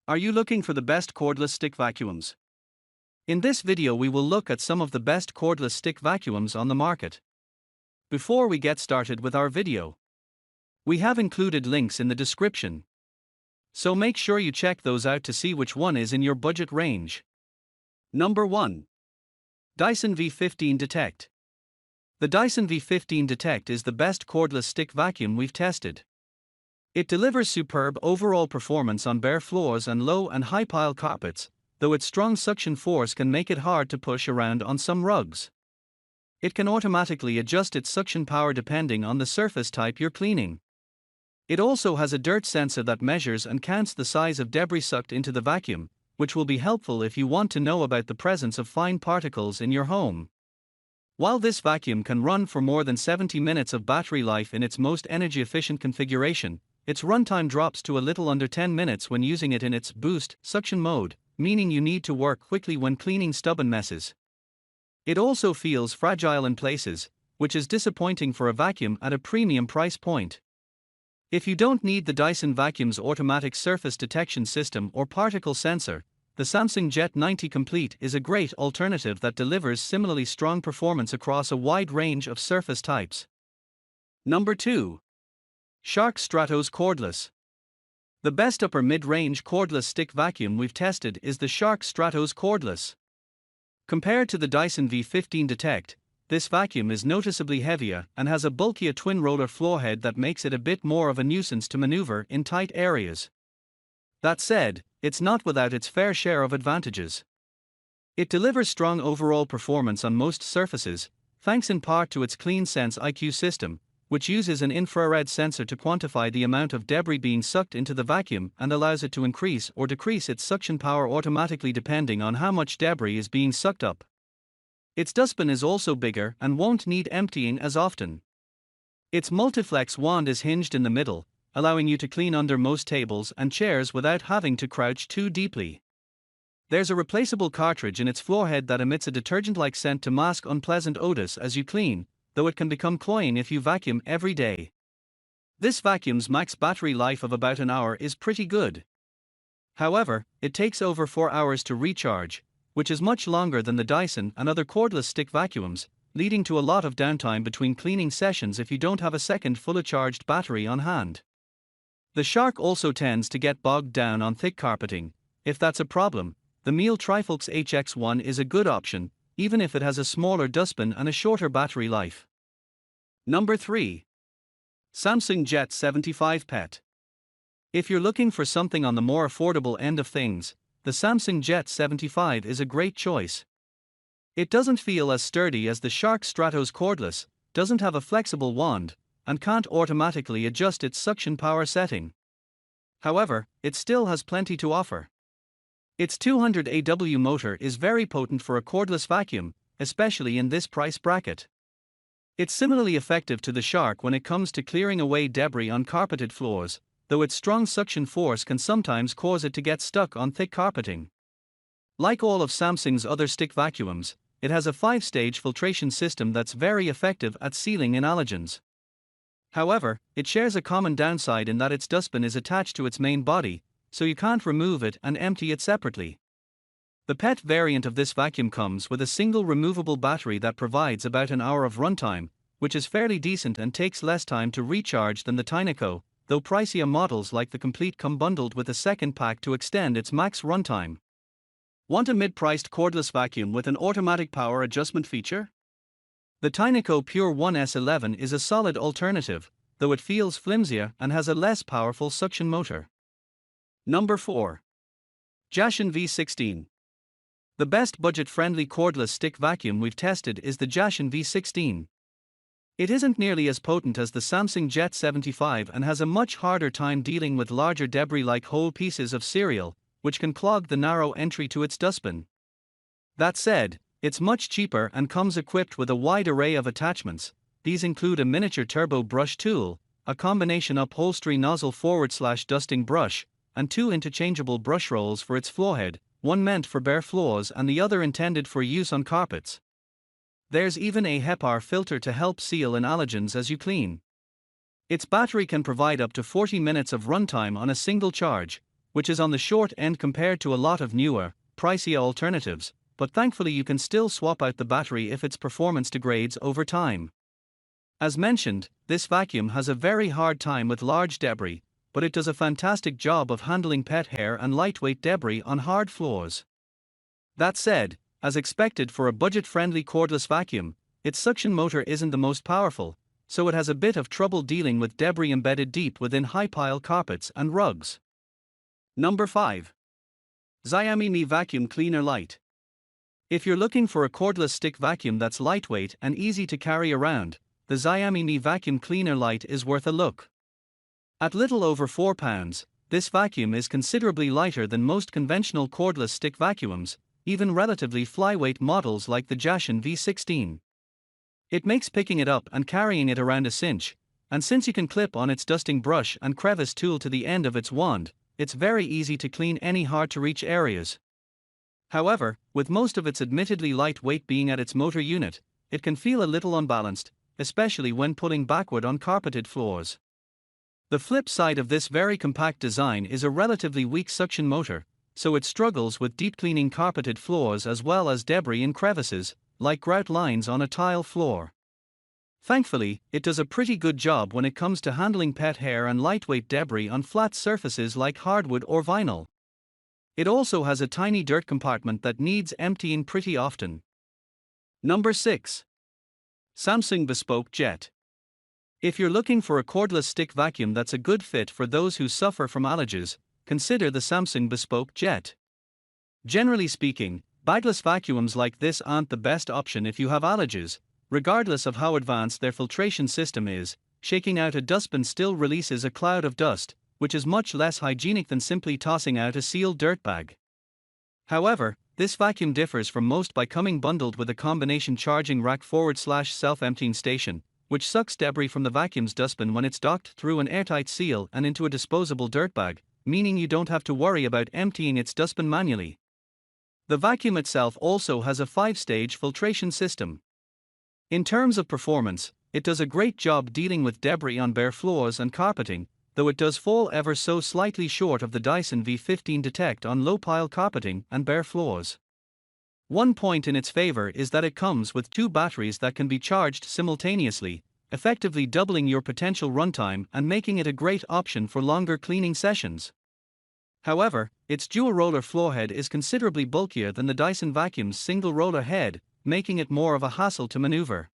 Are you looking for the best cordless stick vacuums? In this video we will look at some of the best cordless stick vacuums on the market. Before we get started with our video, we have included links in the description, so make sure you check those out to see which one is in your budget range. Number 1. Dyson V15 Detect. The Dyson V15 Detect is the best cordless stick vacuum we've tested. It delivers superb overall performance on bare floors and low and high pile carpets, though its strong suction force can make it hard to push around on some rugs. It can automatically adjust its suction power depending on the surface type you're cleaning. It also has a dirt sensor that measures and counts the size of debris sucked into the vacuum, which will be helpful if you want to know about the presence of fine particles in your home. While this vacuum can run for more than 70 minutes of battery life in its most energy-efficient configuration, its runtime drops to a little under 10 minutes when using it in its boost suction mode, meaning you need to work quickly when cleaning stubborn messes. It also feels fragile in places, which is disappointing for a vacuum at a premium price point. If you don't need the Dyson vacuum's automatic surface detection system or particle sensor, the Samsung Jet 90 Complete is a great alternative that delivers similarly strong performance across a wide range of surface types. Number 2. Shark Stratos Cordless. The best upper mid-range cordless stick vacuum we've tested is the Shark Stratos Cordless. Compared to the Dyson V15 Detect, this vacuum is noticeably heavier and has a bulkier twin-roller floor head that makes it a bit more of a nuisance to maneuver in tight areas. That said, it's not without its fair share of advantages. It delivers strong overall performance on most surfaces, thanks in part to its CleanSense IQ system, which uses an infrared sensor to quantify the amount of debris being sucked into the vacuum and allows it to increase or decrease its suction power automatically depending on how much debris is being sucked up. Its dustbin is also bigger and won't need emptying as often. Its multiflex wand is hinged in the middle, allowing you to clean under most tables and chairs without having to crouch too deeply. There's a replaceable cartridge in its floorhead that emits a detergent-like scent to mask unpleasant odors as you clean, though it can become cloying if you vacuum every day. This vacuum's max battery life of about an hour is pretty good. However, it takes over 4 hours to recharge, which is much longer than the Dyson and other cordless stick vacuums, leading to a lot of downtime between cleaning sessions if you don't have a second fully charged battery on hand. The Shark also tends to get bogged down on thick carpeting. If that's a problem, the Miele Trifolks HX1 is a good option, even if it has a smaller dustbin and a shorter battery life. Number 3. Samsung Jet 75 PET. If you're looking for something on the more affordable end of things, the Samsung Jet 75 is a great choice. It doesn't feel as sturdy as the Shark Stratos Cordless, doesn't have a flexible wand, and can't automatically adjust its suction power setting. However, it still has plenty to offer. Its 200 AW motor is very potent for a cordless vacuum, especially in this price bracket. It's similarly effective to the Shark when it comes to clearing away debris on carpeted floors, though its strong suction force can sometimes cause it to get stuck on thick carpeting. Like all of Samsung's other stick vacuums, it has a 5-stage filtration system that's very effective at sealing in allergens. However, it shares a common downside in that its dustbin is attached to its main body, so you can't remove it and empty it separately. The PET variant of this vacuum comes with a single removable battery that provides about an hour of runtime, which is fairly decent and takes less time to recharge than the Tyneco, though pricier models like the Complete come bundled with a second pack to extend its max runtime. Want a mid-priced cordless vacuum with an automatic power adjustment feature? The Tyneco Pure 1S11 is a solid alternative, though it feels flimsier and has a less powerful suction motor. Number 4. JASHEN V16. The best budget-friendly cordless stick vacuum we've tested is the JASHEN V16. It isn't nearly as potent as the Samsung Jet 75 and has a much harder time dealing with larger debris like whole pieces of cereal, which can clog the narrow entry to its dustbin. That said, it's much cheaper and comes equipped with a wide array of attachments. These include a miniature turbo brush tool, a combination upholstery nozzle /dusting brush, and 2 interchangeable brush rolls for its floorhead, one meant for bare floors and the other intended for use on carpets. There's even a HEPA filter to help seal in allergens as you clean. Its battery can provide up to 40 minutes of runtime on a single charge, which is on the short end compared to a lot of newer, pricier alternatives, but thankfully you can still swap out the battery if its performance degrades over time. As mentioned, this vacuum has a very hard time with large debris, but it does a fantastic job of handling pet hair and lightweight debris on hard floors. That said, as expected for a budget-friendly cordless vacuum, its suction motor isn't the most powerful, so it has a bit of trouble dealing with debris embedded deep within high-pile carpets and rugs. Number 5. Xiaomi Mi Vacuum Cleaner Lite. If you're looking for a cordless stick vacuum that's lightweight and easy to carry around, the Xiaomi Mi Vacuum Cleaner Lite is worth a look. At little over £4, this vacuum is considerably lighter than most conventional cordless stick vacuums, even relatively flyweight models like the JASHEN V16. It makes picking it up and carrying it around a cinch, and since you can clip on its dusting brush and crevice tool to the end of its wand, it's very easy to clean any hard-to-reach areas. However, with most of its admittedly light weight being at its motor unit, it can feel a little unbalanced, especially when pulling backward on carpeted floors. The flip side of this very compact design is a relatively weak suction motor, so it struggles with deep cleaning carpeted floors as well as debris in crevices, like grout lines on a tile floor. Thankfully, it does a pretty good job when it comes to handling pet hair and lightweight debris on flat surfaces like hardwood or vinyl. It also has a tiny dirt compartment that needs emptying pretty often. Number 6. Samsung Bespoke Jet. If you're looking for a cordless stick vacuum that's a good fit for those who suffer from allergies, consider the Samsung Bespoke Jet. Generally speaking, bagless vacuums like this aren't the best option if you have allergies. Regardless of how advanced their filtration system is, shaking out a dustbin still releases a cloud of dust, which is much less hygienic than simply tossing out a sealed dirt bag. However, this vacuum differs from most by coming bundled with a combination charging rack / self-emptying station, which sucks debris from the vacuum's dustbin when it's docked through an airtight seal and into a disposable dirt bag, meaning you don't have to worry about emptying its dustbin manually. The vacuum itself also has a 5-stage filtration system. In terms of performance, it does a great job dealing with debris on bare floors and carpeting, though it does fall ever so slightly short of the Dyson V15 Detect on low-pile carpeting and bare floors. One point in its favor is that it comes with 2 batteries that can be charged simultaneously, effectively doubling your potential runtime and making it a great option for longer cleaning sessions. However, its dual-roller floorhead is considerably bulkier than the Dyson vacuum's single-roller head, making it more of a hassle to maneuver.